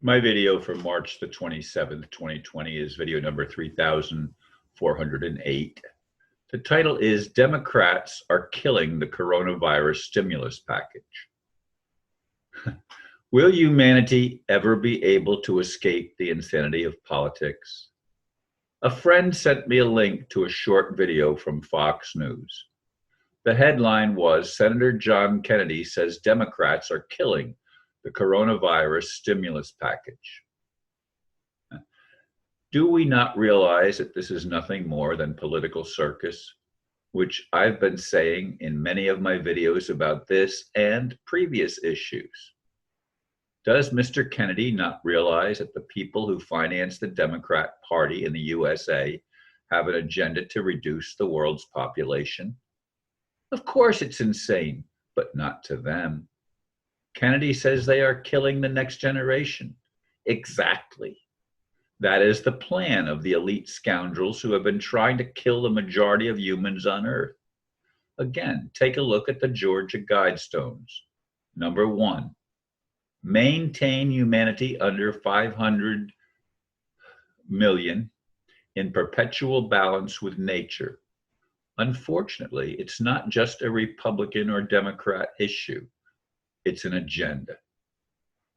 My video from March the 27th, 2020 is video number 3408. The title is Democrats Are Killing the Coronavirus Stimulus Package. Will humanity ever be able to escape the insanity of politics? A friend sent me a link to a short video from Fox News. The headline was, Senator John Kenedy says Democrats are killing the coronavirus stimulus package. Do we not realize that this is nothing more than political circus, which I've been saying in many of my videos about this and previous issues? Does Mr. Kenedy not realize that the people who finance the Democrat Party in the U.S.A. have an agenda to reduce the world's population? Of course it's insane, but not to them. Kenedy says they are killing the next generation. Exactly. That is the plan of the elite scoundrels who have been trying to kill the majority of humans on Earth. Again, take a look at the Georgia Guidestones. Number 1, maintain humanity under 500 million in perpetual balance with nature. Unfortunately, it's not just a Republican or Democrat issue. It's an agenda.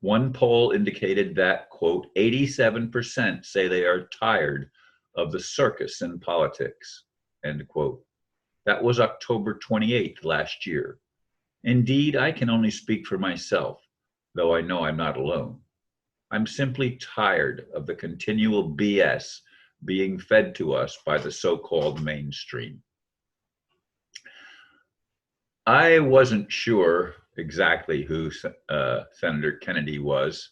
One poll indicated that, quote, 87% say they are tired of the circus in politics, end quote. That was October 28th last year. Indeed, I can only speak for myself, though I know I'm not alone. I'm simply tired of the continual BS being fed to us by the so-called mainstream. I wasn't sure exactly who Senator Kenedy was.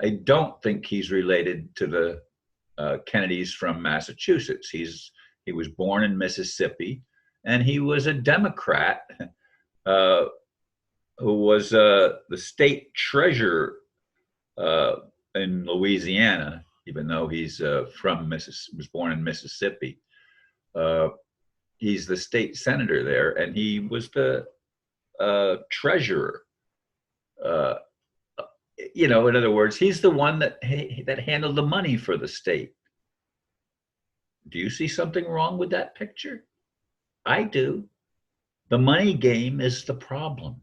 I don't think he's related to the Kennedys from Massachusetts. He was born in Mississippi, and he was a Democrat who was the state treasurer in Louisiana, even though he's was born in Mississippi. He's the state senator there, and he was the treasurer. In other words, he's the one that handled the money for the state. Do you see something wrong with that picture? I do. The money game is the problem.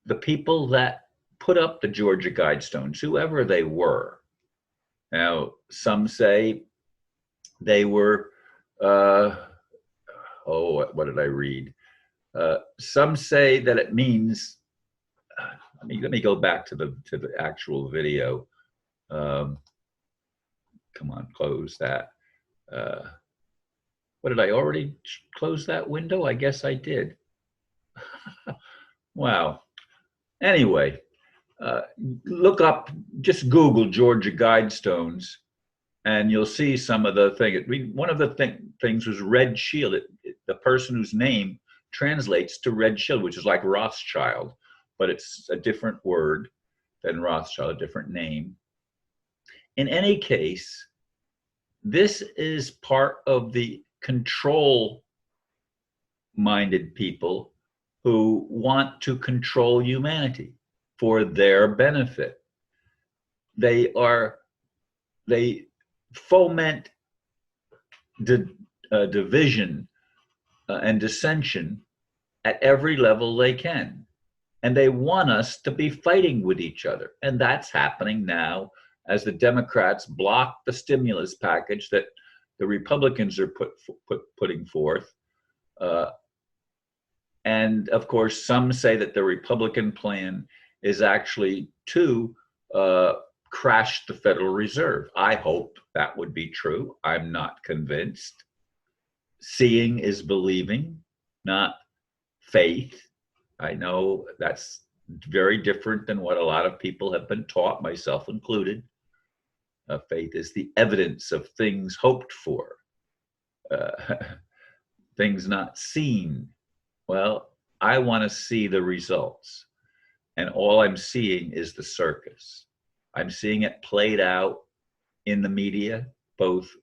The people that put up the Georgia Guidestones, whoever they were. Now, some say they were, what did I read? Some say that it means, let me go back to the actual video. Come on, close that. What did I already close that window? I guess I did. Wow. Anyway, look up, just Google Georgia Guidestones, and you'll see some of the things. One of the things was Red Shield. The person whose name translates to Red Shield, which is like Rothschild, but it's a different word than Rothschild, a different name. In any case, this is part of the control-minded people who want to control humanity for their benefit. They foment division and dissension at every level they can. And they want us to be fighting with each other. And that's happening now as the Democrats block the stimulus package that the Republicans are putting forth. And of course, some say that the Republican plan is actually to crash the Federal Reserve. I hope that would be true. I'm not convinced. Seeing is believing, not faith. I know that's very different than what a lot of people have been taught, myself included. Faith is the evidence of things hoped for, things not seen. Well, I want to see the results. And all I'm seeing is the circus. I'm seeing it played out in the media, both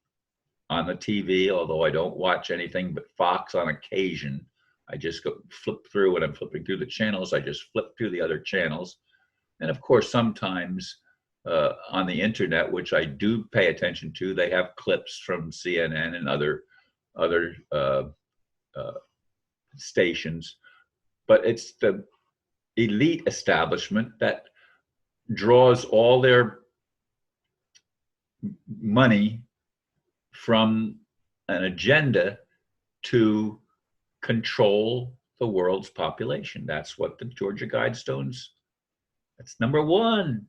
on the TV, although I don't watch anything but Fox on occasion. I just flip through when I'm flipping through the channels. I just flip through the other channels. And of course, sometimes on the internet, which I do pay attention to. They have clips from CNN and other stations, but it's the elite establishment that draws all their money from an agenda to control the world's population. That's what the Georgia Guidestones, that's number one,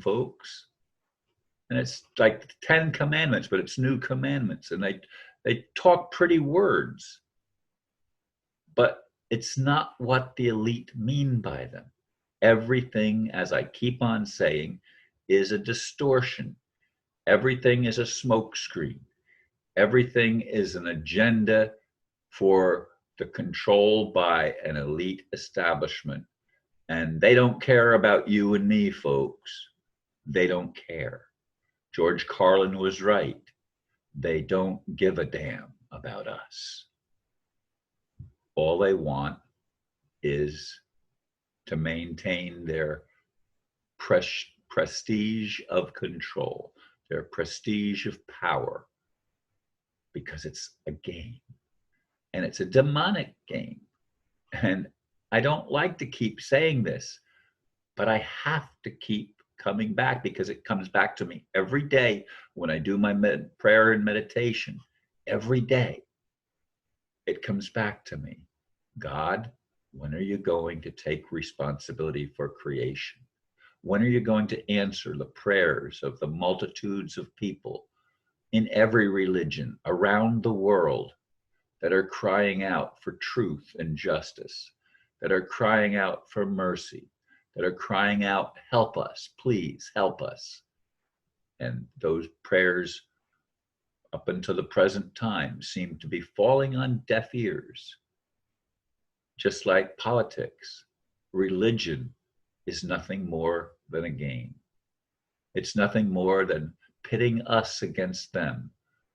folks. And it's like the 10 commandments, but it's new commandments. And they talk pretty words, but it's not what the elite mean by them. Everything, as I keep on saying, is a distortion. Everything is a smokescreen. Everything is an agenda for the control by an elite establishment. And they don't care about you and me, folks. They don't care. George Carlin was right. They don't give a damn about us. All they want is to maintain their prestige of control, their prestige of power, because it's a game. And it's a demonic game. And I don't like to keep saying this, but I have to keep coming back because it comes back to me every day when I do my prayer and meditation. Every day, it comes back to me. God, when are you going to take responsibility for creation? When are you going to answer the prayers of the multitudes of people in every religion around the world that are crying out for truth and justice, that are crying out for mercy, that are crying out, help us, please help us? And those prayers up until the present time seem to be falling on deaf ears. Just like politics, religion is nothing more than a game. It's nothing more than pitting us against them,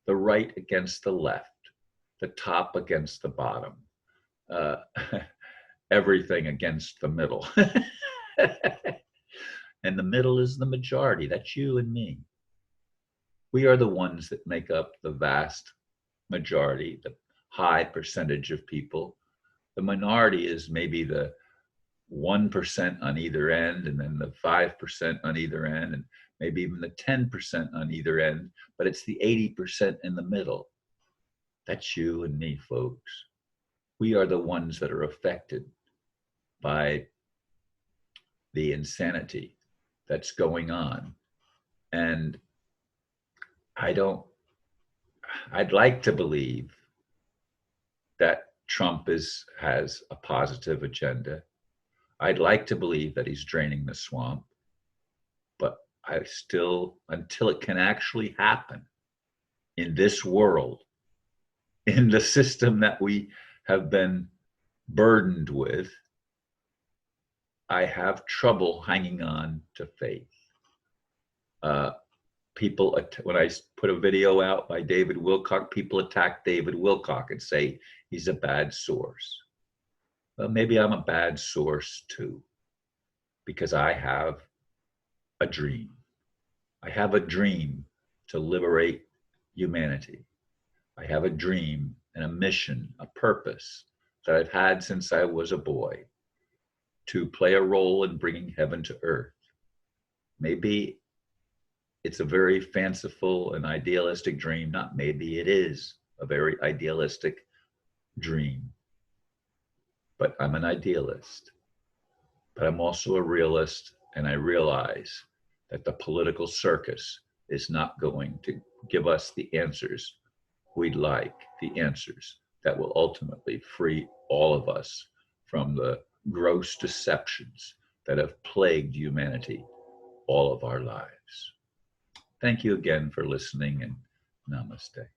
the right against the left, the top against the bottom, everything against the middle. And the middle is the majority. That's you and me. We are the ones that make up the vast majority, the high percentage of people. The minority is maybe the 1% on either end, and then the 5% on either end, and maybe even the 10% on either end, but it's the 80% in the middle. That's you and me, folks. We are the ones that are affected by the insanity that's going on. And I'd like to believe that Trump has a positive agenda. I'd like to believe that he's draining the swamp, but I still, until it can actually happen in this world, in the system that we have been burdened with, I have trouble hanging on to faith. People, when I put a video out by David Wilcock, people attack David Wilcock and say he's a bad source. Well, maybe I'm a bad source too, because I have a dream. I have a dream to liberate humanity. I have a dream and a mission, a purpose that I've had since I was a boy, to play a role in bringing heaven to earth. Maybe it's a very fanciful and idealistic dream. Not maybe, it is a very idealistic dream. But I'm an idealist. But I'm also a realist, and I realize that the political circus is not going to give us the answers we'd like, the answers that will ultimately free all of us from the gross deceptions that have plagued humanity all of our lives. Thank you again for listening, and namaste.